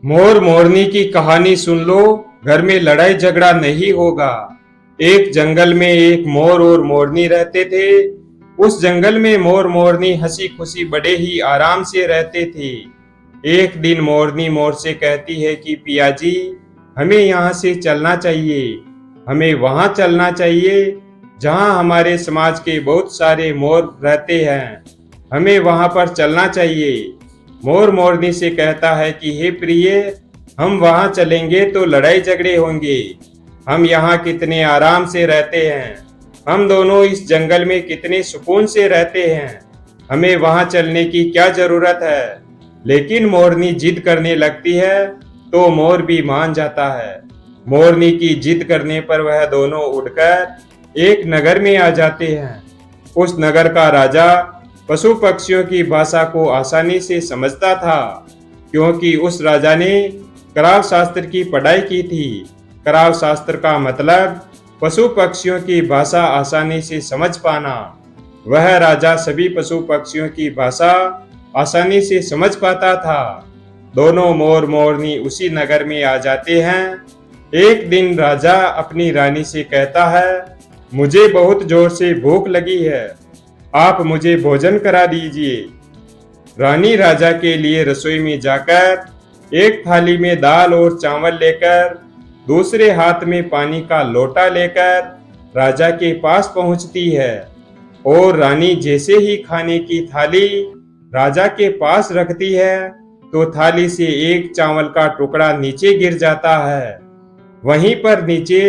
मोर मोरनी की कहानी सुन लो, घर में लड़ाई झगड़ा नहीं होगा। एक जंगल में एक मोर और मोरनी रहते थे। उस जंगल में मोर मोरनी हंसी खुशी बड़े ही आराम से रहते थे। एक दिन मोरनी मोर से कहती है कि पिया जी, हमें यहाँ से चलना चाहिए। हमें वहां चलना चाहिए जहाँ हमारे समाज के बहुत सारे मोर रहते हैं। हमें वहां पर चलना चाहिए। मोर मोरनी से कहता है कि हे प्रिय, हम वहां चलेंगे तो लड़ाई झगड़े होंगे। हम यहाँ कितने आराम से रहते हैं। हम दोनों इस जंगल में कितने सुकून से रहते हैं। हमें वहां चलने की क्या जरूरत है। लेकिन मोरनी जिद करने लगती है तो मोर भी मान जाता है। मोरनी की जिद करने पर वह दोनों उड़कर एक नगर में आ जाते हैं। उस नगर का राजा पशु पक्षियों की भाषा को आसानी से समझता था, क्योंकि उस राजा ने कराल शास्त्र की पढ़ाई की थी। कराल शास्त्र का मतलब पशु पक्षियों की भाषा आसानी से समझ पाना। वह राजा सभी पशु पक्षियों की भाषा आसानी से समझ पाता था। दोनों मोर मोरनी उसी नगर में आ जाते हैं। एक दिन राजा अपनी रानी से कहता है, मुझे बहुत जोर से भूख लगी है, आप मुझे भोजन करा दीजिए। रानी राजा के लिए रसोई में जाकर एक थाली में दाल और चावल लेकर, दूसरे हाथ में पानी का लोटा लेकर राजा के पास पहुंचती है। और रानी जैसे ही खाने की थाली राजा के पास रखती है तो थाली से एक चावल का टुकड़ा नीचे गिर जाता है। वहीं पर नीचे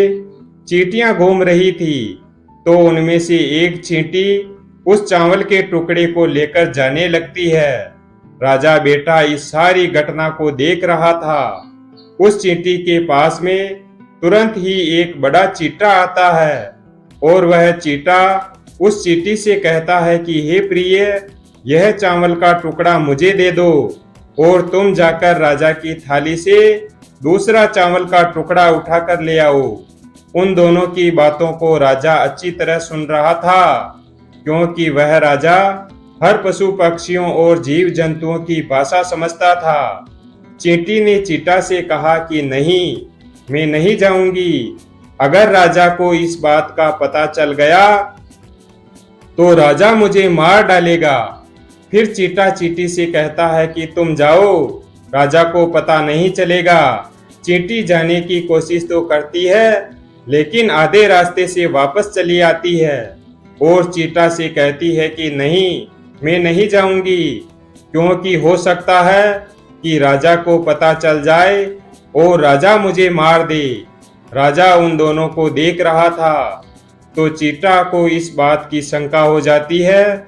चींटियां घूम रही थी, तो उनमें से एक चींटी उस चावल के टुकड़े को लेकर जाने लगती है। राजा बेटा इस सारी घटना को देख रहा था। उस चींटी के पास में तुरंत ही एक बड़ा चींटा आता है और वह चींटा उस चींटी से कहता है कि हे प्रिय, यह चावल का टुकड़ा मुझे दे दो और तुम जाकर राजा की थाली से दूसरा चावल का टुकड़ा उठाकर ले आओ। उन दोनों की बातों को राजा अच्छी तरह सुन रहा था, क्योंकि वह राजा हर पशु पक्षियों और जीव जंतुओं की भाषा समझता था। चींटी ने चींटा से कहा कि नहीं, मैं नहीं जाऊंगी। अगर राजा को इस बात का पता चल गया तो राजा मुझे मार डालेगा। फिर चींटा चींटी से कहता है कि तुम जाओ, राजा को पता नहीं चलेगा। चींटी जाने की कोशिश तो करती है, लेकिन आधे रास्ते से वापस चली आती है और चींटा से कहती है कि नहीं, मैं नहीं जाऊंगी, क्योंकि हो सकता है कि राजा को पता चल जाए और राजा मुझे मार दे। राजा उन दोनों को देख रहा था, तो चींटा को इस बात की शंका हो जाती है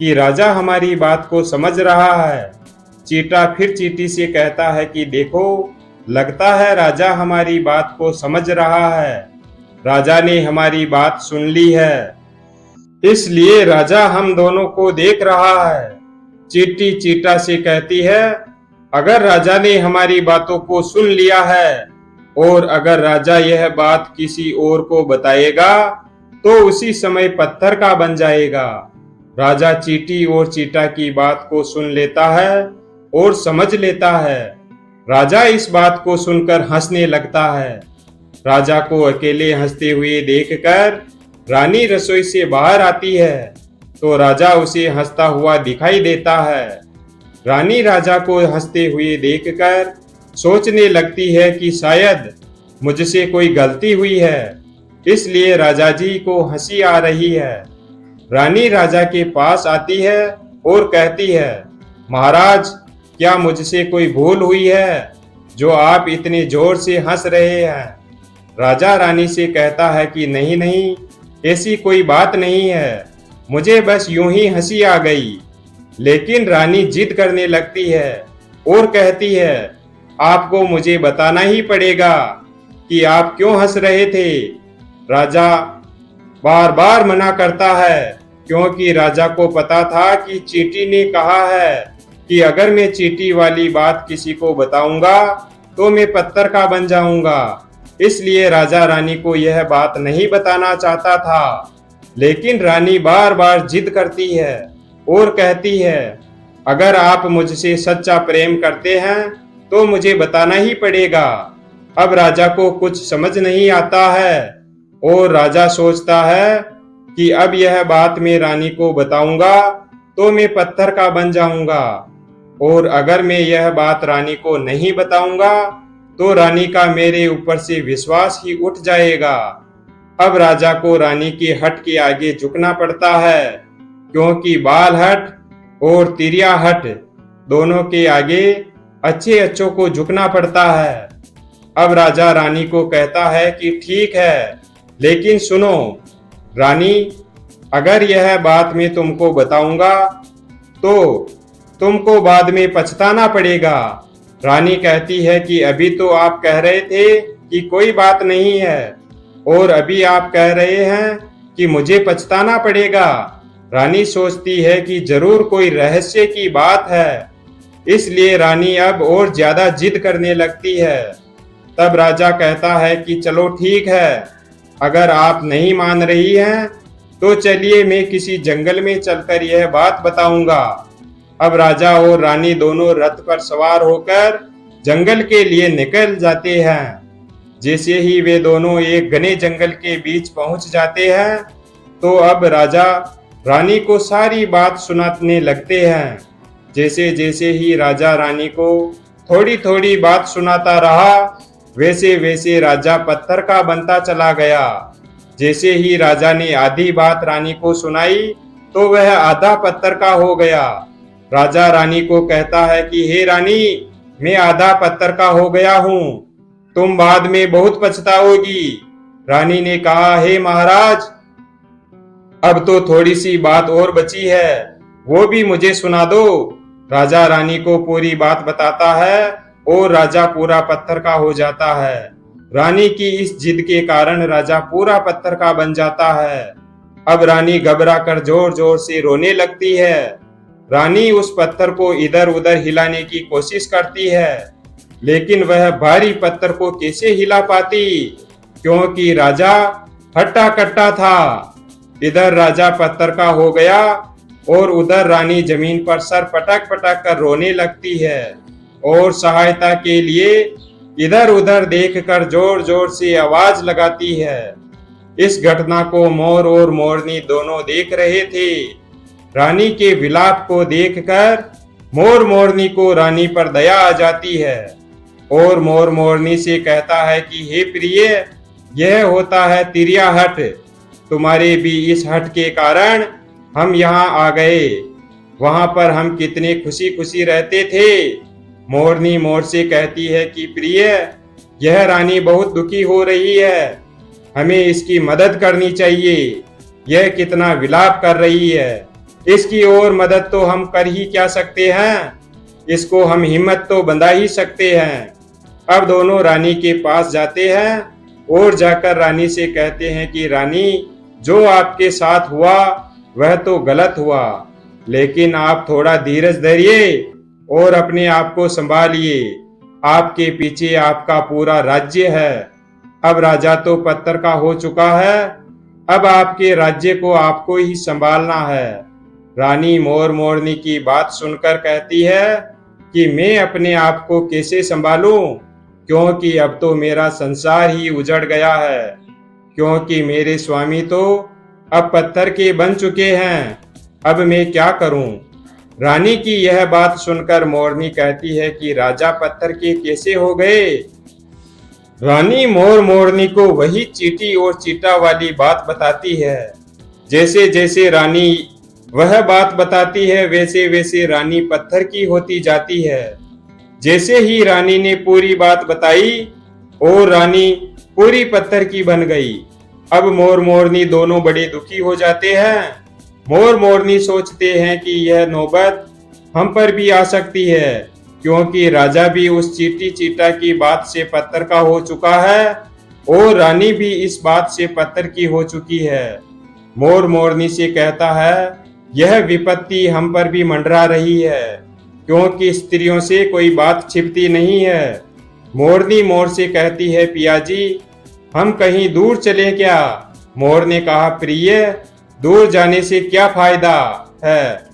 कि राजा हमारी बात को समझ रहा है। चींटा फिर चींटी से कहता है कि देखो, लगता है राजा हमारी बात को समझ रहा है। राजा ने हमारी बात सुन ली है, इसलिए राजा हम दोनों को देख रहा है। चींटी चींटा से कहती है, अगर राजा ने हमारी बातों को सुन लिया है और अगर राजा यह बात किसी और को बताएगा तो उसी समय पत्थर का बन जाएगा। राजा चींटी और चींटा की बात को सुन लेता है और समझ लेता है। राजा इस बात को सुनकर हंसने लगता है। राजा को अकेले हंसते हुए देखकर रानी रसोई से बाहर आती है, तो राजा उसे हंसता हुआ दिखाई देता है। रानी राजा को हंसते हुए देखकर सोचने लगती है कि शायद मुझसे कोई गलती हुई है, इसलिए राजा जी को हंसी आ रही है। रानी राजा के पास आती है और कहती है, महाराज, क्या मुझसे कोई भूल हुई है जो आप इतने जोर से हंस रहे हैं? राजा रानी से कहता है कि नहीं नहीं, ऐसी कोई बात नहीं है, मुझे बस यूं ही हंसी आ गई। लेकिन रानी जिद करने लगती है और कहती है, आपको मुझे बताना ही पड़ेगा कि आप क्यों हंस रहे थे। राजा बार बार मना करता है, क्योंकि राजा को पता था कि चींटी ने कहा है कि अगर मैं चींटी वाली बात किसी को बताऊंगा तो मैं पत्थर का बन जाऊंगा। इसलिए राजा रानी को यह बात नहीं बताना चाहता था। लेकिन रानी बार बार जिद करती है और कहती है, अगर आप मुझसे सच्चा प्रेम करते हैं तो मुझे बताना ही पड़ेगा। अब राजा को कुछ समझ नहीं आता है और राजा सोचता है कि अब यह बात मैं रानी को बताऊंगा तो मैं पत्थर का बन जाऊंगा, और अगर मैं यह बात रानी को नहीं बताऊंगा तो रानी का मेरे ऊपर से विश्वास ही उठ जाएगा। अब राजा को रानी के हट के आगे झुकना पड़ता है, क्योंकि बाल हट और तिरिया हट दोनों के आगे अच्छे अच्छों को झुकना पड़ता है। अब राजा रानी को कहता है कि ठीक है, लेकिन सुनो रानी, अगर यह बात मैं तुमको बताऊंगा तो तुमको बाद में पछताना पड़ेगा। रानी कहती है कि अभी तो आप कह रहे थे कि कोई बात नहीं है, और अभी आप कह रहे हैं कि मुझे पछताना पड़ेगा। रानी सोचती है कि जरूर कोई रहस्य की बात है, इसलिए रानी अब और ज्यादा जिद करने लगती है। तब राजा कहता है कि चलो ठीक है, अगर आप नहीं मान रही हैं तो चलिए मैं किसी जंगल में चलकर यह बात बताऊंगा। अब राजा और रानी दोनों रथ पर सवार होकर जंगल के लिए निकल जाते हैं। जैसे ही वे दोनों एक घने जंगल के बीच पहुंच जाते हैं तो अब राजा रानी को सारी बात सुनाने लगते हैं। जैसे जैसे ही राजा रानी को थोड़ी थोड़ी बात सुनाता रहा, वैसे वैसे राजा पत्थर का बनता चला गया। जैसे ही राजा ने आधी बात रानी को सुनाई तो वह आधा पत्थर का हो गया। राजा रानी को कहता है कि हे रानी, मैं आधा पत्थर का हो गया हूँ, तुम बाद में बहुत पछताओगी। रानी ने कहा, हे महाराज, अब तो थोड़ी सी बात और बची है, वो भी मुझे सुना दो। राजा रानी को पूरी बात बताता है और राजा पूरा पत्थर का हो जाता है। रानी की इस जिद के कारण राजा पूरा पत्थर का बन जाता है। अब रानी घबरा कर जोर जोर से रोने लगती है। रानी उस पत्थर को इधर उधर हिलाने की कोशिश करती है, लेकिन वह भारी पत्थर को कैसे हिला पाती, क्योंकि राजा हट्टा कट्टा था। इधर राजा पत्थर का हो गया और उधर रानी जमीन पर सर पटक पटक कर रोने लगती है और सहायता के लिए इधर उधर देखकर जोर जोर से आवाज लगाती है। इस घटना को मोर और मोरनी दोनों देख रहे थे। रानी के विलाप को देखकर मोर मोरनी को रानी पर दया आ जाती है और मोर मोरनी से कहता है कि हे प्रिय, यह होता है तिरिया हट, तुम्हारे भी इस हट के कारण हम यहाँ आ गए। वहां पर हम कितने खुशी खुशी रहते थे। मोरनी मोर से कहती है कि प्रिय, यह रानी बहुत दुखी हो रही है, हमें इसकी मदद करनी चाहिए। यह कितना विलाप कर रही है, इसकी और मदद तो हम कर ही क्या सकते हैं, इसको हम हिम्मत तो बंधा ही सकते हैं। अब दोनों रानी के पास जाते हैं और जाकर रानी से कहते हैं कि रानी, जो आपके साथ हुआ वह तो गलत हुआ, लेकिन आप थोड़ा धीरज धरिए और अपने आप को संभालिए। आपके पीछे आपका पूरा राज्य है। अब राजा तो पत्थर का हो चुका है, अब आपके राज्य को आपको ही संभालना है। रानी मोर मोरनी की बात सुनकर कहती है कि मैं अपने आप को कैसे संभालूं, क्योंकि अब तो मेरा संसार ही उजड़ गया है, क्योंकि मेरे स्वामी तो अब पत्थर के बन चुके हैं। अब मैं क्या करूं? रानी की यह बात सुनकर मोरनी कहती है कि राजा पत्थर के कैसे हो गए? रानी मोर मोरनी को वही चींटी और चींटा वाली बात बताती है। जैसे जैसे रानी वह बात बताती है वैसे वैसे रानी पत्थर की होती जाती है। जैसे ही रानी ने पूरी बात बताई और रानी पूरी पत्थर की बन गई। अब मोर मोरनी दोनों बड़े दुखी हो जाते हैं। मोर मोरनी सोचते हैं कि यह नौबत हम पर भी आ सकती है, क्योंकि राजा भी उस चींटी चींटा की बात से पत्थर का हो चुका है और रानी भी इस बात से पत्थर की हो चुकी है। मोर मोरनी से कहता है, यह विपत्ति हम पर भी मंडरा रही है, क्योंकि स्त्रियों से कोई बात छिपती नहीं है। मोरनी मोर से कहती है, पियाजी, हम कहीं दूर चले क्या? मोर ने कहा, प्रिय, दूर जाने से क्या फायदा है,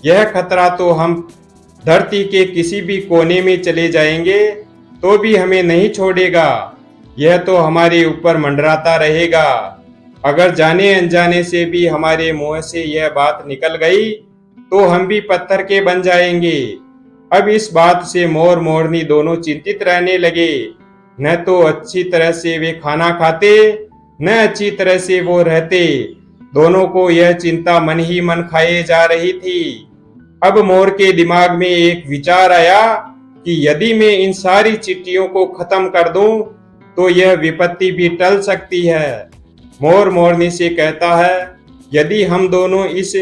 यह खतरा तो हम धरती के किसी भी कोने में चले जाएंगे तो भी हमें नहीं छोड़ेगा। यह तो हमारे ऊपर मंडराता रहेगा। अगर जाने अनजाने से भी हमारे मुंह से यह बात निकल गई तो हम भी पत्थर के बन जाएंगे। अब इस बात से मोर मोरनी दोनों चिंतित रहने लगे। न तो अच्छी तरह से वे खाना खाते, न अच्छी तरह से वो रहते। दोनों को यह चिंता मन ही मन खाए जा रही थी। अब मोर के दिमाग में एक विचार आया कि यदि मैं इन सारी चिट्ठियों को खत्म कर दूं तो यह विपत्ति भी टल सकती है। मोर मोरनी से कहता है, यदि हम दोनों इस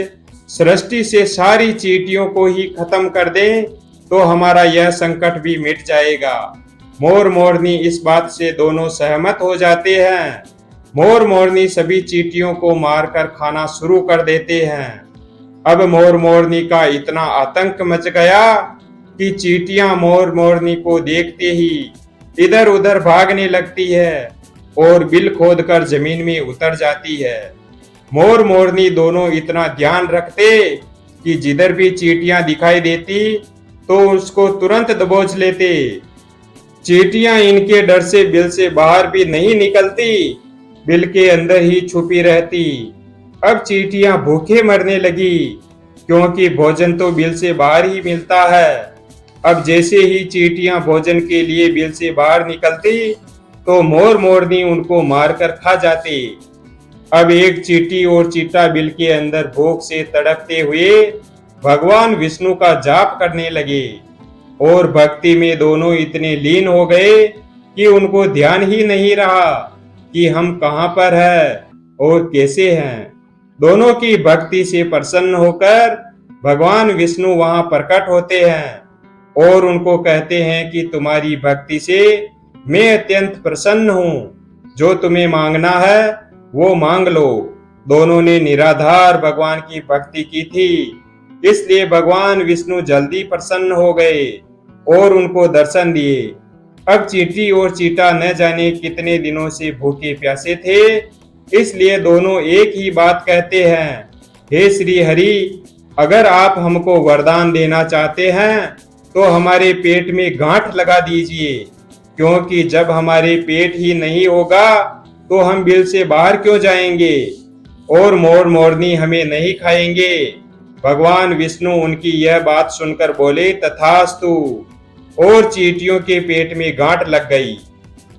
सृष्टि से सारी चींटियों को ही खत्म कर दें तो हमारा यह संकट भी मिट जाएगा। मोर मोरनी इस बात से दोनों सहमत हो जाते हैं। मोर मोरनी सभी चींटियों को मारकर खाना शुरू कर देते हैं। अब मोर मोरनी का इतना आतंक मच गया कि चींटियां मोर मोरनी को देखते ही इधर उधर भागने लगती है और बिल खोदकर जमीन में उतर जाती है। मोर मोरनी दोनों इतना ध्यान रखते कि जिधर भी चींटियां दिखाई देती तो उसको तुरंत दबोच लेते। चींटियां इनके डर से बिल से बाहर भी नहीं निकलती, बिल के अंदर ही छुपी रहती। अब चींटियां भूखे मरने लगी क्योंकि भोजन तो बिल से बाहर ही मिलता है। अब जैसे ही चींटियां भोजन के लिए बिल से बाहर निकलती तो मोर मोरनी उनको मारकर खा जाती। अब एक चींटी और चींटा बिल के अंदर भूख से तड़पते हुए भगवान विष्णु का जाप करने लगे और भक्ति में दोनों इतने लीन हो गए कि उनको ध्यान ही नहीं रहा कि हम कहां पर हैं और कैसे हैं। दोनों की भक्ति से प्रसन्न होकर भगवान विष्णु वहां प्रकट होते हैं और उनको कहते हैं कि तुम्हारी भक्ति से मैं अत्यंत प्रसन्न हूँ। जो तुम्हें मांगना है वो मांग लो। दोनों ने निराधार भगवान की भक्ति की थी, इसलिए भगवान विष्णु जल्दी प्रसन्न हो गए और उनको दर्शन दिए। अब चींटी और चींटा न जाने कितने दिनों से भूखे प्यासे थे, इसलिए दोनों एक ही बात कहते हैं, हे श्री हरि, अगर आप हमको वरदान देना चाहते हैं तो हमारे पेट में गांठ लगा दीजिए, क्योंकि जब हमारे पेट ही नहीं होगा तो हम बिल से बाहर क्यों जाएंगे और मोर मोरनी हमें नहीं खाएंगे। भगवान विष्णु उनकी यह बात सुनकर बोले, तथास्तु, और चींटियों के पेट में गांठ लग गई।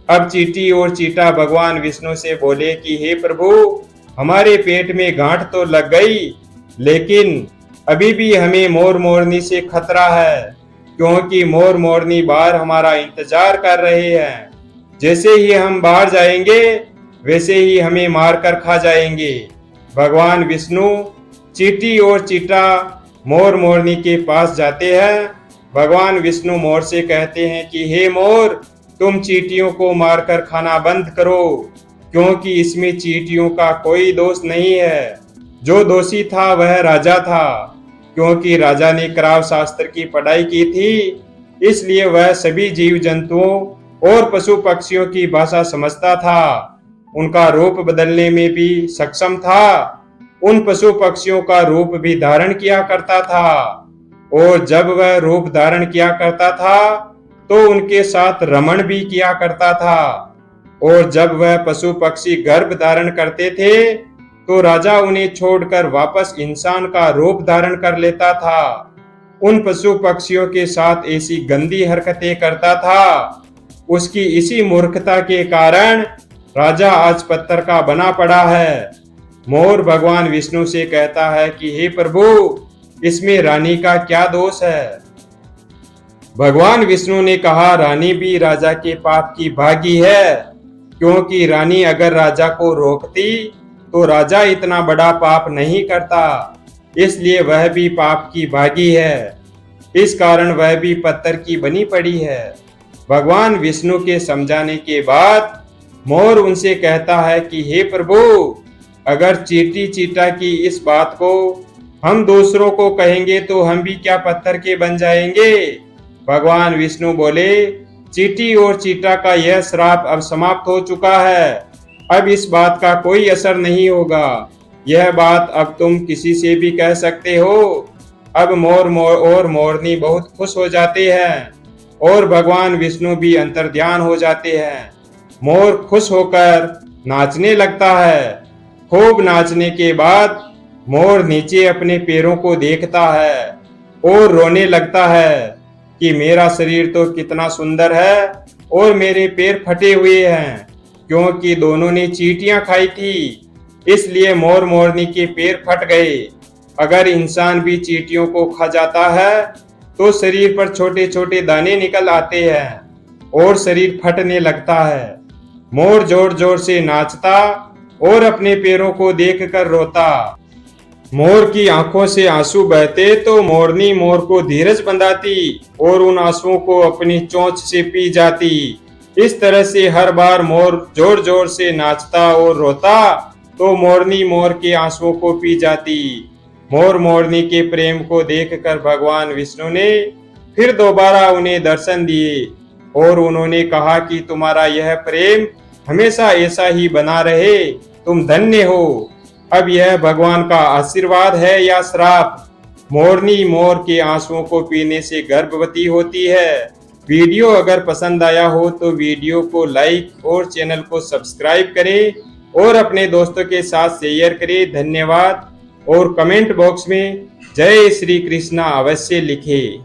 अब चींटी और चींटा भगवान विष्णु से बोले कि हे प्रभु, हमारे पेट में गांठ तो लग गई, लेकिन अभी भी हमें मोर मोरनी से खतरा है, क्योंकि मोर मोरनी बाहर हमारा इंतजार कर रहे हैं। जैसे ही हम बाहर जाएंगे वैसे ही हमें मारकर खा जाएंगे। भगवान विष्णु चींटी और चींटा मोर मोरनी के पास जाते हैं। भगवान विष्णु मोर से कहते हैं कि हे मोर, तुम चींटियों को मारकर खाना बंद करो, क्योंकि इसमें चींटियों का कोई दोष नहीं है। जो दोषी था वह राजा था, क्योंकि राजा ने कराव शास्त्र की पढ़ाई की थी, इसलिए वह सभी जीव जंतुओं और पशु पक्षियों की भाषा समझता था, उनका रूप बदलने में भी सक्षम था, उन पशु पक्षियों का रूप भी धारण किया करता था, और जब वह रूप धारण किया करता था तो उनके साथ रमण भी किया करता था, और जब वह पशु पक्षी गर्भ धारण करते थे तो राजा उन्हें छोड़कर वापस इंसान का रूप धारण कर लेता था। उन पशु पक्षियों के साथ ऐसी गंदी हरकतें करता था। उसकी इसी मूर्खता के कारण राजा आज पत्थर का बना पड़ा है। मोर भगवान विष्णु से कहता है कि हे प्रभु, इसमें रानी का क्या दोष है। भगवान विष्णु ने कहा, रानी भी राजा के पाप की भागी है, क्योंकि रानी अगर राजा को रोकती तो राजा इतना बड़ा पाप नहीं करता, इसलिए वह भी पाप की भागी है। इस कारण वह भी पत्थर की बनी पड़ी है। भगवान विष्णु के समझाने के बाद मोर उनसे कहता है कि हे प्रभु, अगर चींटी चींटा की इस बात को हम दूसरों को कहेंगे तो हम भी क्या पत्थर के बन जाएंगे। भगवान विष्णु बोले, चींटी और चींटा का यह श्राप अब समाप्त हो चुका है, अब इस बात का कोई असर नहीं होगा। यह बात अब तुम किसी से भी कह सकते हो। अब मोर मोरनी बहुत खुश हो जाते हैं और भगवान विष्णु भी अंतर्ध्यान हो जाते हैं। मोर खुश होकर नाचने लगता है। खूब नाचने के बाद मोर नीचे अपने पैरों को देखता है और रोने लगता है कि मेरा शरीर तो कितना सुंदर है और मेरे पैर फटे हुए हैं, क्योंकि दोनों ने चींटियां खाई थी, इसलिए मोर मोरनी के पैर फट गए। अगर इंसान भी चींटियों को खा जाता है तो शरीर पर छोटे छोटे दाने निकल आते हैं और शरीर फटने लगता है। मोर जोर जोर से नाचता और अपने पैरों को देखकर रोता। मोर की आंखों से आंसू बहते तो मोरनी मोर को धीरज बंधाती और उन आंसुओं को अपनी चोंच से पी जाती। इस तरह से हर बार मोर जोर जोर से नाचता और रोता तो मोरनी मोर के आंसुओं को पी जाती। मोर मोरनी के प्रेम को देखकर भगवान विष्णु ने फिर दोबारा उन्हें दर्शन दिए और उन्होंने कहा कि तुम्हारा यह प्रेम हमेशा ऐसा ही बना रहे, तुम धन्य हो। अब यह भगवान का आशीर्वाद है या श्राप? मोरनी मोर के आंसुओं को पीने से गर्भवती होती है। वीडियो अगर पसंद आया हो तो वीडियो को लाइक और चैनल को सब्सक्राइब करें और अपने दोस्तों के साथ शेयर करें। धन्यवाद। और कमेंट बॉक्स में जय श्री कृष्णा अवश्य लिखें।